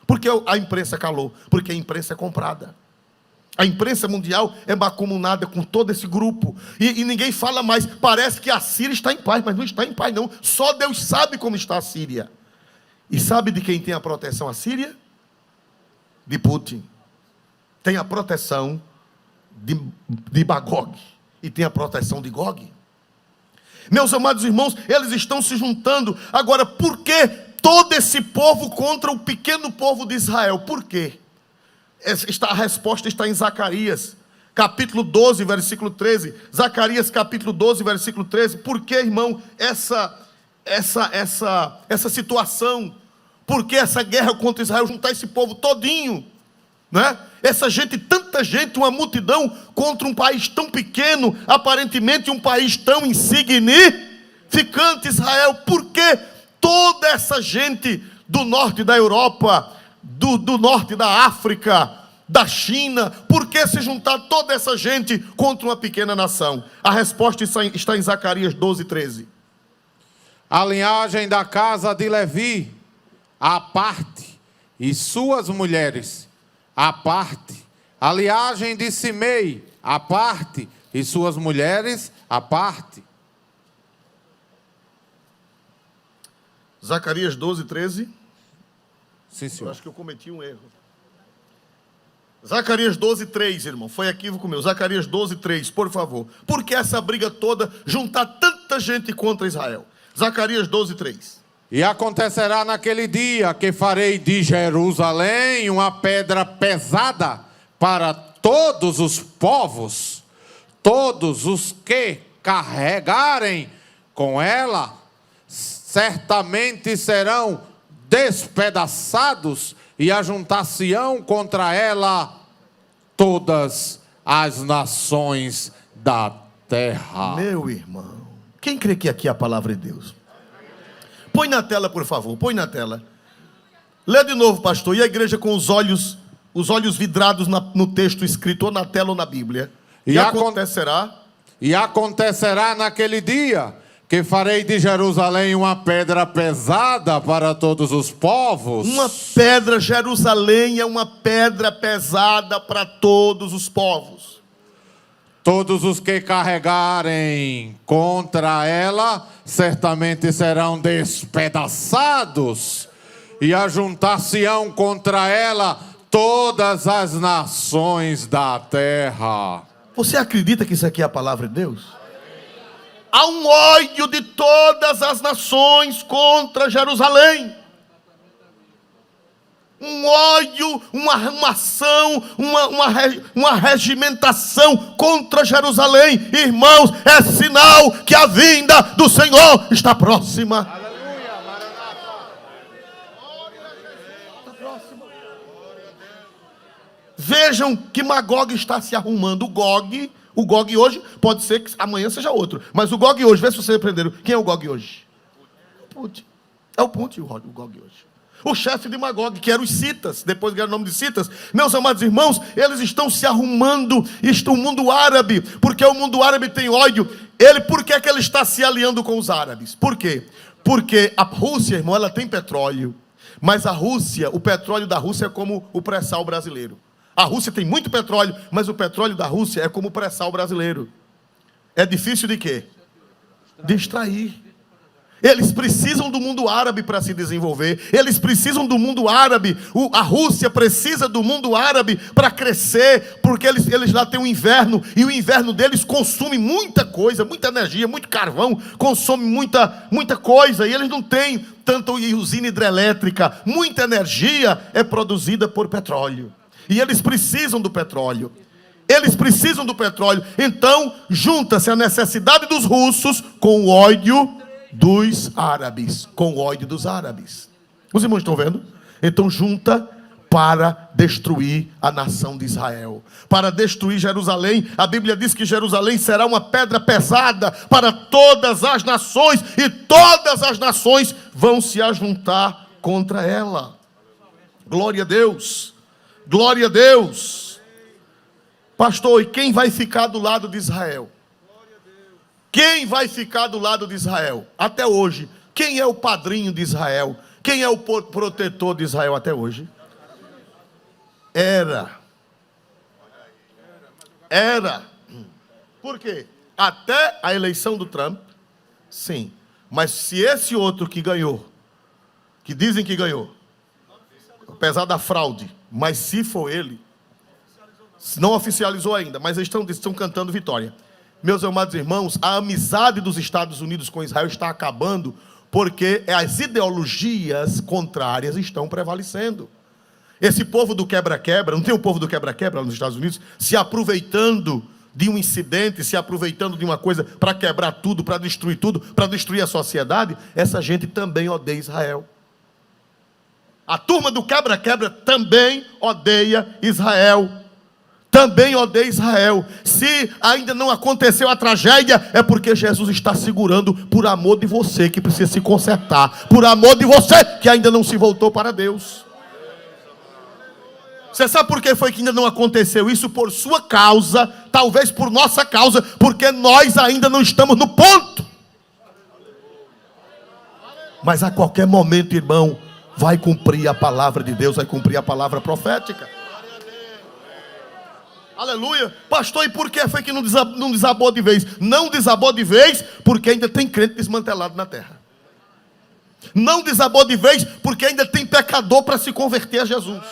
Porque a imprensa calou, porque a imprensa é comprada. A imprensa mundial é macumunada com todo esse grupo, e ninguém fala mais. Parece que a Síria está em paz, mas não está em paz não. Só Deus sabe como está a Síria. E sabe de quem tem a proteção a Síria? De Putin. Tem a proteção de Magog, e tem a proteção de Gog. Meus amados irmãos, eles estão se juntando. Agora, por que todo esse povo contra o pequeno povo de Israel? Por quê? A resposta está em Zacarias, capítulo 12, versículo 13. Zacarias, capítulo 12, versículo 13. Por que, irmão, essa situação? Por que essa guerra contra Israel? Juntar esse povo todinho, né? Essa gente, tanta gente, uma multidão contra um país tão pequeno, aparentemente um país tão insignificante, Israel. Por que toda essa gente do norte da Europa, do norte da África, da China, por que se juntar toda essa gente contra uma pequena nação? A resposta está em Zacarias 12, 13. A linhagem da casa de Levi, à parte, e suas mulheres, à parte. A linhagem de Simei, à parte, e suas mulheres, à parte. Zacarias 12, 13. Sim, senhor. Eu acho que eu cometi um erro. Zacarias 12, 3, irmão. Foi equívoco meu. Zacarias 12, 3, por favor. Por que essa briga toda, juntar tanta gente contra Israel? Zacarias 12, 3. E acontecerá naquele dia que farei de Jerusalém uma pedra pesada para todos os povos. Todos os que carregarem com ela, certamente serão despedaçados, e ajuntar-se-ão contra ela todas as nações da terra. Meu irmão, quem crê que aqui é a palavra de Deus? Põe na tela, por favor, põe na tela. Lê de novo, pastor. E a igreja com os olhos vidrados no texto escrito, ou na tela ou na Bíblia. E acontecerá naquele dia que farei de Jerusalém uma pedra pesada para todos os povos. Uma pedra, Jerusalém é uma pedra pesada para todos os povos. Todos os que carregarem contra ela, certamente serão despedaçados, e ajuntar-se-ão contra ela todas as nações da terra. Você acredita que isso aqui é a palavra de Deus? Há um ódio de todas as nações contra Jerusalém. Um ódio, uma ação, uma regimentação contra Jerusalém. Irmãos, é sinal que a vinda do Senhor está próxima. Aleluia, Maranata. Está próxima. Vejam que Magog está se arrumando. O Gog hoje, pode ser que amanhã seja outro. Mas o Gog hoje, vê se vocês aprenderam. Quem é o Gog hoje? Putin. É o Putin o Gog hoje. O chefe de Magog, que eram os citas, depois ganharam o nome de citas. Meus amados irmãos, eles estão se arrumando, o mundo árabe, porque o mundo árabe tem ódio. Por que ele está se aliando com os árabes? Por quê? Porque a Rússia, irmão, ela tem petróleo, mas o petróleo da Rússia é como o pré-sal brasileiro. A Rússia tem muito petróleo, mas o petróleo da Rússia é como o pré-sal brasileiro. É difícil de quê? De extrair. Eles precisam do mundo árabe para se desenvolver. Eles precisam do mundo árabe. A Rússia precisa do mundo árabe para crescer, porque eles lá têm um inverno, e o inverno deles consome muita coisa, muita energia, muito carvão, consome muita coisa, e eles não têm tanta usina hidrelétrica. Muita energia é produzida por petróleo, e eles precisam do petróleo. Então, junta-se a necessidade dos russos com o ódio dos árabes, Os irmãos estão vendo? Então junta para destruir a nação de Israel, para destruir Jerusalém. A Bíblia diz que Jerusalém será uma pedra pesada para todas as nações, e todas as nações vão se ajuntar contra ela. Glória a Deus. Glória a Deus. Pastor, e quem vai ficar do lado de Israel? Quem vai ficar do lado de Israel? Até hoje, quem é o padrinho de Israel? Quem é o protetor de Israel até hoje? Era. Por quê? Até a eleição do Trump, sim. Mas se esse outro que ganhou, que dizem que ganhou, apesar da fraude, mas se for ele, não oficializou ainda, mas eles estão cantando vitória. Meus amados irmãos, a amizade dos Estados Unidos com Israel está acabando, porque as ideologias contrárias estão prevalecendo. Esse povo do quebra-quebra, não tem um povo do quebra-quebra lá nos Estados Unidos, se aproveitando de um incidente, se aproveitando de uma coisa para quebrar tudo, para destruir a sociedade? Essa gente também odeia Israel. A turma do quebra-quebra também odeia Israel. Também odeia Israel. Se ainda não aconteceu a tragédia, é porque Jesus está segurando por amor de você que precisa se consertar, por amor de você que ainda não se voltou para Deus. Você sabe por que foi que ainda não aconteceu isso? Por sua causa, talvez por nossa causa, porque nós ainda não estamos no ponto. Mas a qualquer momento, irmão, vai cumprir a palavra de Deus, vai cumprir a palavra profética. Aleluia. Pastor, e por que foi que não desabou de vez? Não desabou de vez porque ainda tem crente desmantelado na terra. Não desabou de vez porque ainda tem pecador para se converter a Jesus.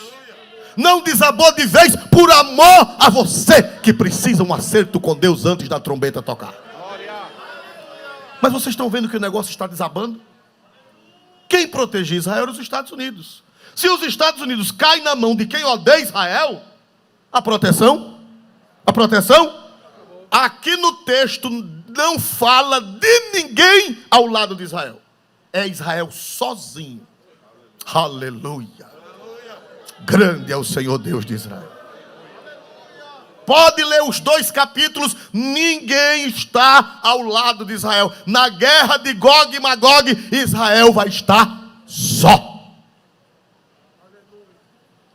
Não desabou de vez por amor a você que precisa um acerto com Deus antes da trombeta tocar. Mas vocês estão vendo que o negócio está desabando? Quem protegia Israel era os Estados Unidos. Se os Estados Unidos caem na mão de quem odeia Israel, a proteção, aqui no texto não fala de ninguém ao lado de Israel. É Israel sozinho. Aleluia. Grande é o Senhor Deus de Israel. Pode ler os 2 capítulos, ninguém está ao lado de Israel. Na guerra de Gog e Magog, Israel vai estar só.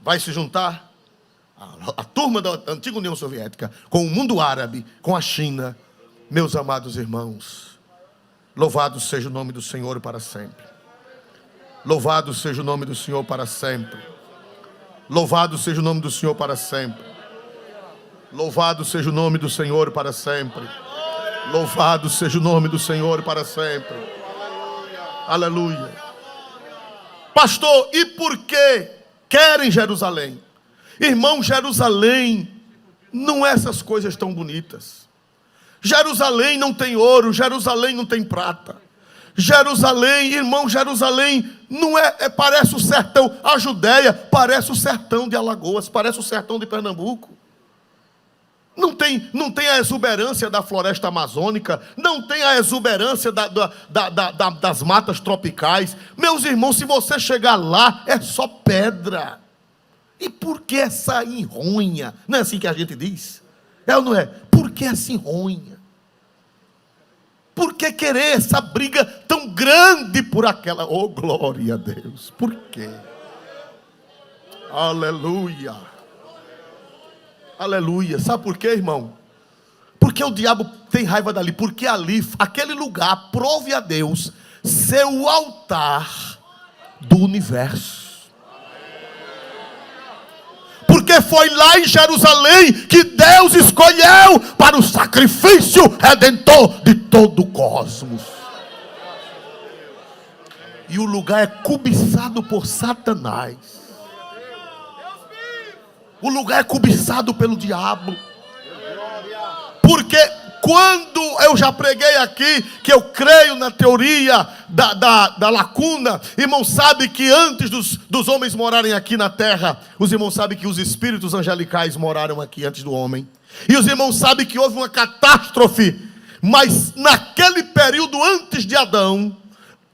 Vai se juntar a turma da antiga União Soviética com o mundo árabe, com a China. Meus amados irmãos, louvado seja o nome do Senhor para sempre. Louvado seja o nome do Senhor para sempre. Louvado seja o nome do Senhor para sempre. Louvado seja o nome do Senhor para sempre. Louvado seja o nome do Senhor para sempre. Aleluia. Pastor, e por que querem Jerusalém? Irmão, Jerusalém não é essas coisas tão bonitas. Jerusalém não tem ouro, Jerusalém não tem prata. Jerusalém, irmão, Jerusalém não parece o sertão. A Judéia parece o sertão de Alagoas, parece o sertão de Pernambuco. Não tem a exuberância da floresta amazônica, não tem a exuberância das matas tropicais. Meus irmãos, se você chegar lá, é só pedra. E por que essa enronha? Não é assim que a gente diz? É ou não é? Por que essa enronha? Por que querer essa briga tão grande por aquela? Oh, glória a Deus. Por quê? Aleluia. Aleluia. Sabe por quê, irmão? Porque o diabo tem raiva dali. Porque ali, aquele lugar, prove a Deus ser o altar do universo. Porque foi lá em Jerusalém que Deus escolheu para o sacrifício redentor de todo o cosmos. E o lugar é cobiçado por Satanás. O lugar é cobiçado pelo diabo. Porque quando eu já preguei aqui que eu creio na teoria da lacuna, irmão, sabe que antes dos homens morarem aqui na terra, os irmãos sabem que os espíritos angelicais moraram aqui antes do homem. E os irmãos sabem que houve uma catástrofe, mas naquele período antes de Adão,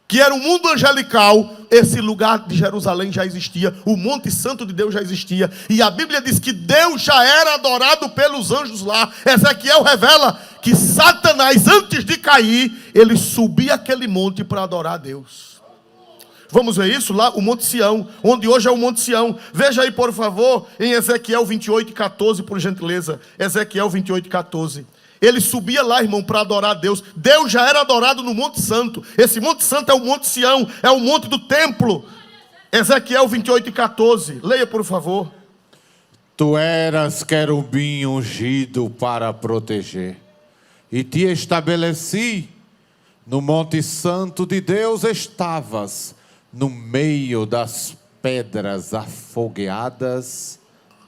que era o mundo angelical, esse lugar de Jerusalém já existia, o Monte Santo de Deus já existia, e a Bíblia diz que Deus já era adorado pelos anjos lá. Ezequiel revela que Satanás, antes de cair, ele subia aquele monte para adorar a Deus. Vamos ver isso lá, o Monte Sião, onde hoje é o Monte Sião. Veja aí, por favor, em Ezequiel 28:14, por gentileza. Ezequiel 28:14. Ele subia lá, irmão, para adorar a Deus. Deus já era adorado no Monte Santo. Esse Monte Santo é o Monte Sião, é o monte do templo. Ezequiel 28:14. Leia, por favor. Tu eras querubim ungido para proteger, e te estabeleci no Monte Santo de Deus. Estavas no meio das pedras afogueadas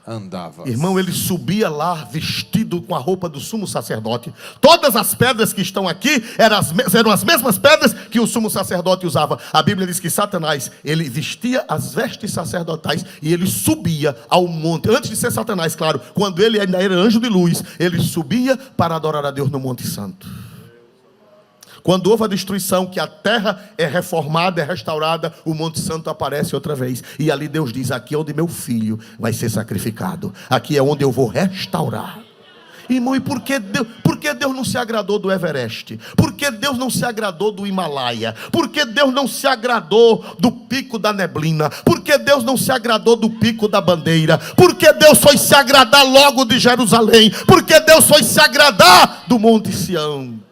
andavas. Irmão, ele subia lá vestido com a roupa do sumo sacerdote. Todas as pedras que estão aqui eram as mesmas pedras que o sumo sacerdote usava. A Bíblia diz que Satanás, ele vestia as vestes sacerdotais e ele subia ao monte. Antes de ser Satanás, claro, quando ele ainda era anjo de luz, ele subia para adorar a Deus no Monte Santo. Quando houve a destruição, que a terra é reformada, é restaurada, o Monte Santo aparece outra vez. E ali Deus diz, aqui é onde meu filho vai ser sacrificado. Aqui é onde eu vou restaurar. Irmão, e por que Deus não se agradou do Everest? Por que Deus não se agradou do Himalaia? Por que Deus não se agradou do pico da neblina? Por que Deus não se agradou do pico da bandeira? Por que Deus foi se agradar logo de Jerusalém? Por que Deus foi se agradar do Monte Sião?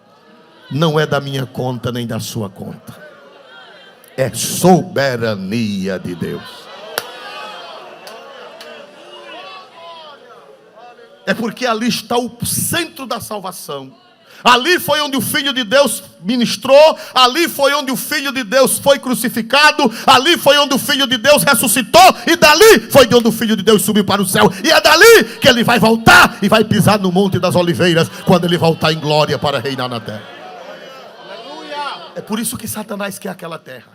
Não é da minha conta nem da sua conta. É soberania de Deus. É porque ali está o centro da salvação. Ali foi onde o Filho de Deus ministrou. Ali foi onde o Filho de Deus foi crucificado. Ali foi onde o Filho de Deus ressuscitou. E dali foi de onde o Filho de Deus subiu para o céu. E é dali que ele vai voltar e vai pisar no Monte das Oliveiras, quando ele voltar em glória para reinar na terra. É por isso que Satanás quer aquela terra.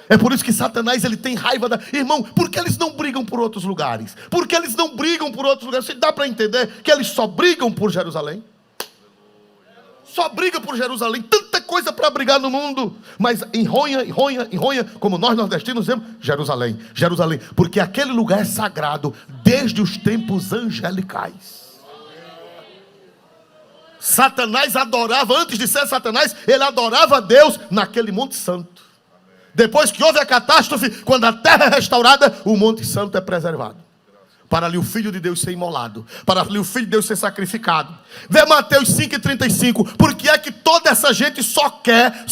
É por isso que Satanás, ele tem raiva da... Irmão, por que eles não brigam por outros lugares? Por que eles não brigam por outros lugares? Você dá para entender que eles só brigam por Jerusalém? Só briga por Jerusalém. Tanta coisa para brigar no mundo. Mas enronha, como nós nordestinos dizemos, Jerusalém, Jerusalém. Porque aquele lugar é sagrado desde os tempos angelicais. Satanás adorava, antes de ser Satanás, ele adorava a Deus naquele Monte Santo. Depois que houve a catástrofe, quando a terra é restaurada, o Monte Santo é preservado. Para ali o Filho de Deus ser imolado, para ali o Filho de Deus ser sacrificado. Vê Mateus 5,35. Por que é que toda essa gente só quer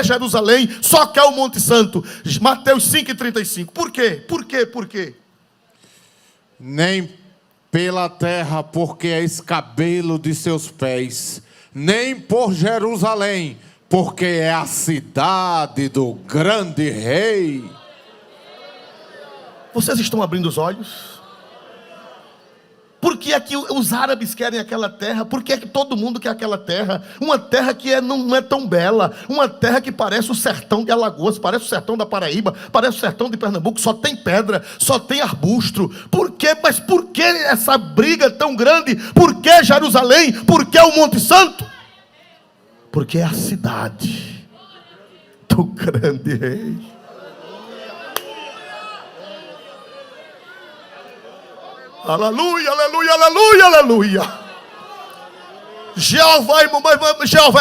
Jerusalém, só quer o Monte Santo? Mateus 5,35. Por quê? Por quê? Nem pela terra, porque é escabelo de seus pés, nem por Jerusalém, porque é a cidade do grande rei. Vocês estão abrindo os olhos? Por que é que os árabes querem aquela terra? Por que é que todo mundo quer aquela terra? Uma terra que não é tão bela. Uma terra que parece o sertão de Alagoas, parece o sertão da Paraíba, parece o sertão de Pernambuco. Só tem pedra, só tem arbusto. Por quê? Mas por que essa briga tão grande? Por que Jerusalém? Por que o Monte Santo? Porque é a cidade do grande rei. Aleluia, aleluia, aleluia, aleluia. Jeová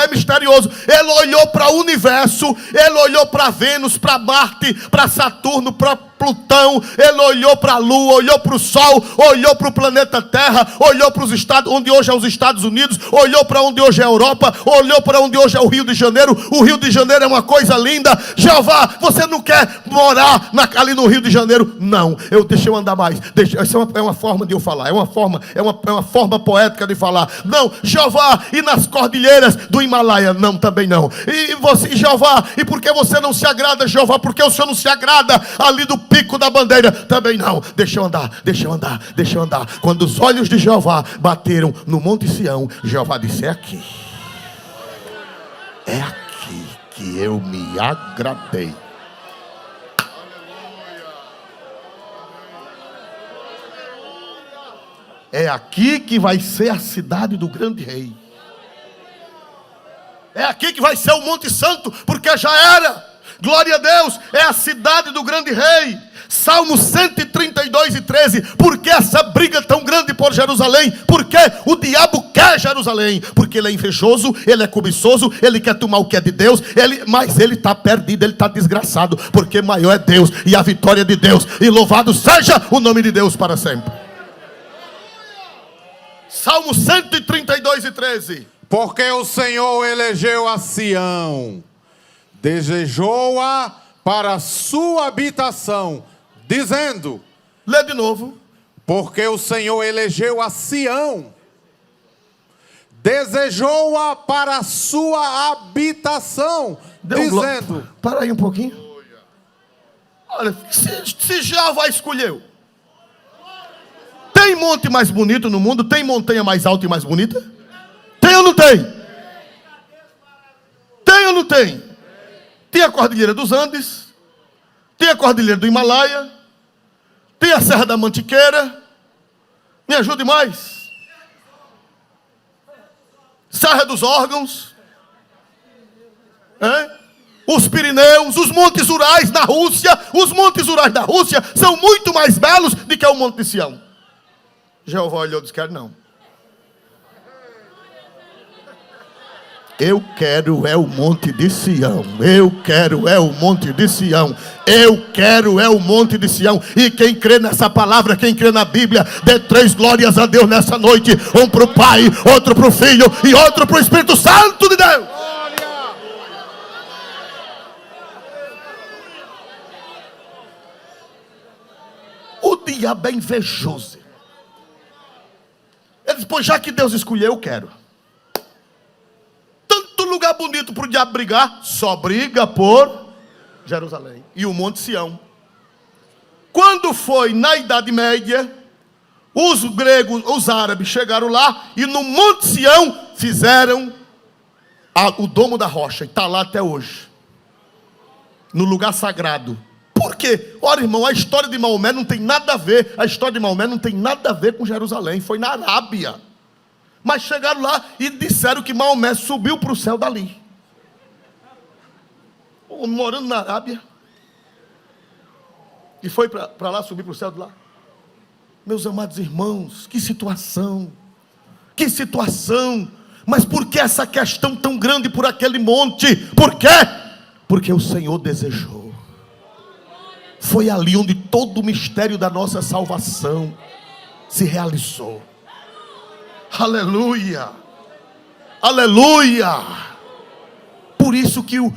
é misterioso. Ele olhou para o universo. Ele olhou para Vênus, para Marte, para Saturno, para Plutão. Ele olhou para a Lua, olhou para o Sol, olhou para o planeta Terra, olhou para os estados, onde hoje é os Estados Unidos, olhou para onde hoje é a Europa, olhou para onde hoje é o Rio de Janeiro. O Rio de Janeiro é uma coisa linda. Jeová, você não quer morar ali no Rio de Janeiro? Não, deixa eu andar mais. Essa é uma forma de eu falar, é uma forma poética de falar. Não, Jeová, e nas cordilheiras do Himalaia? Não, também não. E você, Jeová, e por que você não se agrada, Jeová? Porque o Senhor não se agrada ali do pico da bandeira? Também não. Deixa eu andar. Quando os olhos de Jeová bateram no Monte Sião, Jeová disse: é aqui que eu me agradei. É aqui que vai ser a cidade do grande rei. É aqui que vai ser o Monte Santo, porque já era. Glória a Deus, é a cidade do grande rei. Salmo 132:13. Por que essa briga tão grande por Jerusalém? Porque o diabo quer Jerusalém. Porque ele é invejoso, ele é cobiçoso, ele quer tomar o que é de Deus. Mas ele está perdido, ele está desgraçado. Porque maior é Deus e a vitória de Deus. E louvado seja o nome de Deus para sempre. Salmo 132:13. Porque o Senhor elegeu a Sião, desejou-a para a sua habitação, dizendo... Lê de novo. Porque o Senhor elegeu a Sião, desejou-a para a sua habitação, dizendo... Para aí um pouquinho. Olha, se Jeová escolheu, Tem monte mais bonito no mundo? Tem montanha mais alta e mais bonita? Tem ou não tem? Tem ou não tem? Tem a Cordilheira dos Andes, tem a Cordilheira do Himalaia, tem a Serra da Mantiqueira. Me ajude mais. Serra dos Órgãos, os Pirineus, os Montes Urais na Rússia. Os Montes Urais da Rússia são muito mais belos do que o Monte de Sião. Jeová olhou e disse: quero não. Eu quero é o Monte de Sião. Eu quero é o Monte de Sião. Eu quero é o Monte de Sião. E quem crê nessa palavra, quem crê na Bíblia, dê 3 glórias a Deus nessa noite. Um para o Pai, outro para o Filho e outro para o Espírito Santo de Deus. O diabo é invejoso. Ele disse: pois já que Deus escolheu, eu quero. Lugar bonito para o diabo brigar, só briga por Jerusalém e o Monte Sião. Quando foi na Idade Média, os gregos, os árabes chegaram lá e no Monte Sião fizeram o Domo da Rocha, e está lá até hoje, no lugar sagrado. Por quê? Ora, irmão, a história de Maomé não tem nada a ver, a história de Maomé não tem nada a ver com Jerusalém, foi na Arábia. Mas chegaram lá e disseram que Maomé subiu para o céu dali. Morando na Arábia. E foi para lá, subir para o céu de lá. Meus amados irmãos, que situação. Que situação. Mas por que essa questão tão grande por aquele monte? Por quê? Porque o Senhor desejou. Foi ali onde todo o mistério da nossa salvação se realizou. Aleluia, aleluia. Por isso que o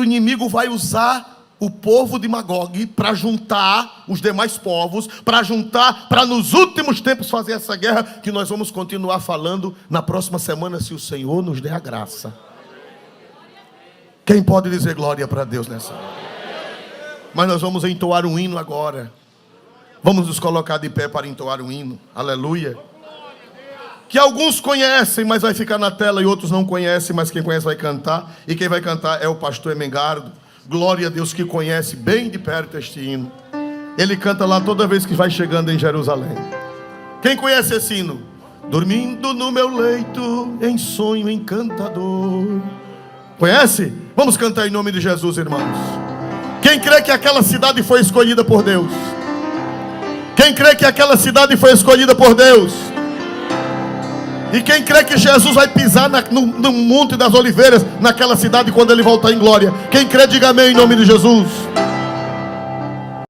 inimigo vai usar o povo de Magog para juntar os demais povos, para nos últimos tempos fazer essa guerra, que nós vamos continuar falando na próxima semana, se o Senhor nos der a graça. Quem pode dizer glória para Deus nessa hora? Mas nós vamos entoar um hino agora. Vamos nos colocar de pé para entoar um hino. Aleluia. Que alguns conhecem, mas vai ficar na tela, e outros não conhecem, mas quem conhece vai cantar. E quem vai cantar é o pastor Emengardo. Glória a Deus, que conhece bem de perto este hino. Ele canta lá toda vez que vai chegando em Jerusalém. Quem conhece esse hino? Dormindo no meu leito, em sonho encantador. Conhece? Vamos cantar em nome de Jesus, irmãos. Quem crê que aquela cidade foi escolhida por Deus? Quem crê que aquela cidade foi escolhida por Deus? E quem crê que Jesus vai pisar no Monte das Oliveiras, naquela cidade, quando ele voltar em glória? Quem crê, diga amém em nome de Jesus.